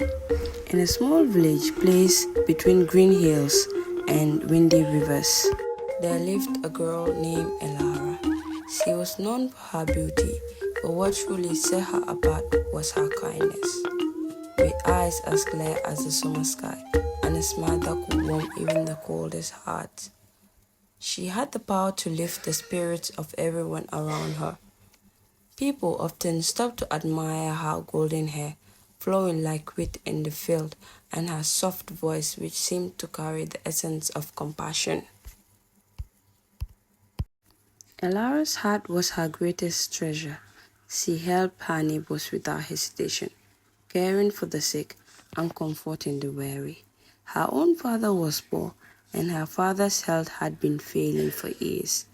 In a small village placed between green hills and windy rivers, there lived a girl named Elara. She was known for her beauty, but what truly set her apart was her kindness. With eyes as clear as the summer sky and a smile that could warm even the coldest heart, she had the power to lift the spirits of everyone around her. People often stopped to admire her golden hair, flowing like wheat in the field, and her soft voice, which seemed to carry the essence of compassion. Elara's heart was her greatest treasure. She helped her neighbors without hesitation, caring for the sick and comforting the weary. Her own father was poor, and her father's health had been failing for years,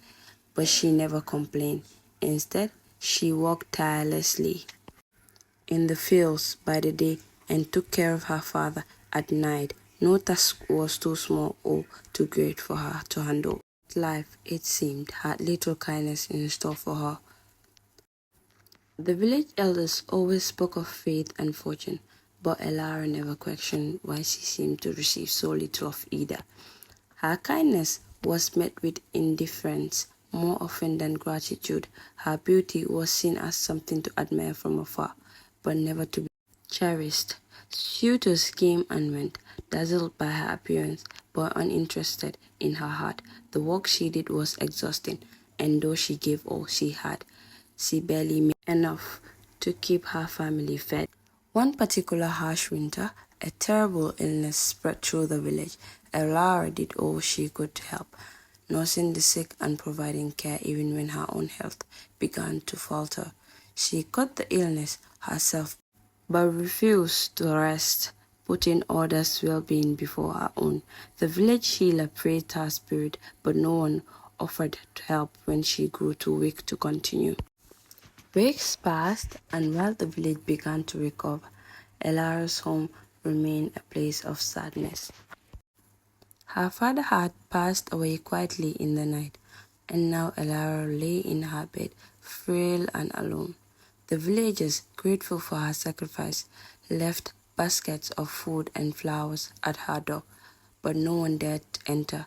but she never complained. Instead, she worked tirelessly in the fields by the day and took care of her father at night. No task was too small or too great for her to handle. Life, it seemed, had little kindness in store for her. The village elders always spoke of fate and fortune, but Elara never questioned why she seemed to receive so little of either. Her kindness was met with indifference more often than gratitude. Her beauty was seen as something to admire from afar, but never to be cherished. Suitors came and went, dazzled by her appearance, but uninterested in her heart. The work she did was exhausting, and though she gave all she had, she barely made enough to keep her family fed. One particular harsh winter, a terrible illness spread through the village. Elara did all she could to help, nursing the sick and providing care even when her own health began to falter. She caught the illness herself, but refused to rest, putting others' well-being before her own. The village healer praised her spirit, but no one offered to help when she grew too weak to continue. Weeks passed, and while the village began to recover, Elara's home remained a place of sadness. Her father had passed away quietly in the night, and now Elara lay in her bed, frail and alone. The villagers, grateful for her sacrifice, left baskets of food and flowers at her door, but no one dared enter.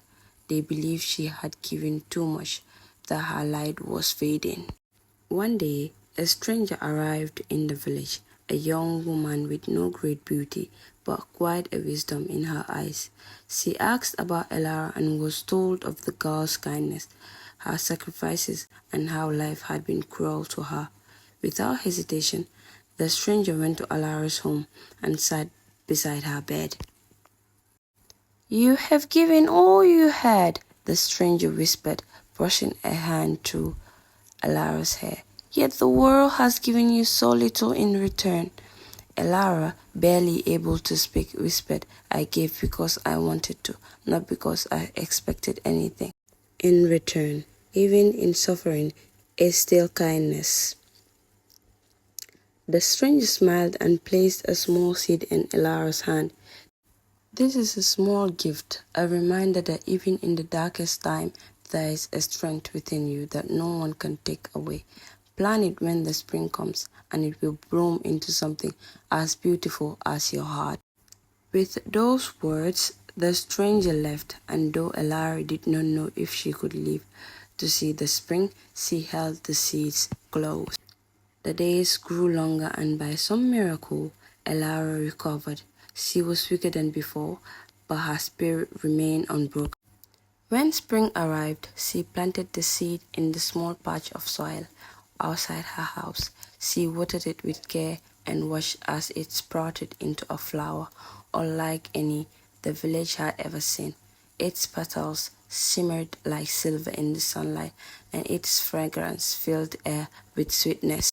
They believed she had given too much, that her light was fading. One day, a stranger arrived in the village, a young woman with no great beauty, but quite a wisdom in her eyes. She asked about Elara and was told of the girl's kindness, her sacrifices, and how life had been cruel to her. Without hesitation, the stranger went to Elara's home and sat beside her bed. "You have given all you had," the stranger whispered, brushing a hand through Elara's hair. "Yet the world has given you so little in return." Elara, barely able to speak, whispered, "I gave because I wanted to, not because I expected anything in return. Even in suffering is still kindness." The stranger smiled and placed a small seed in Elara's hand. "This is a small gift, a reminder that even in the darkest time, there is a strength within you that no one can take away. Plant it when the spring comes, and it will bloom into something as beautiful as your heart." With those words, the stranger left, and though Elara did not know if she could live to see the spring, she held the seeds close. The days grew longer, and by some miracle, Elara recovered. She was weaker than before, but her spirit remained unbroken. When spring arrived, she planted the seed in the small patch of soil outside her house. She watered it with care and watched as it sprouted into a flower unlike any the village had ever seen. Its petals shimmered like silver in the sunlight, and its fragrance filled the air with sweetness.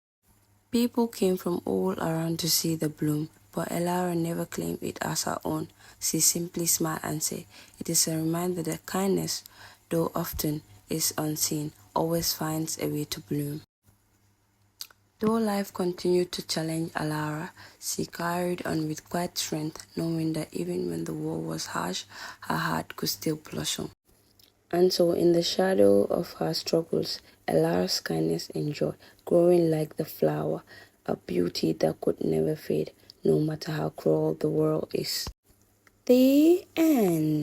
People came from all around to see the bloom, but Elara never claimed it as her own. She simply smiled and said, "It is a reminder that kindness, though often is unseen, always finds a way to bloom." Though life continued to challenge Elara, she carried on with quiet strength, knowing that even when the world was harsh, her heart could still blossom. And so, in the shadow of her struggles, Elara's kindness endured, growing like the flower, a beauty that could never fade, no matter how cruel the world is. The end.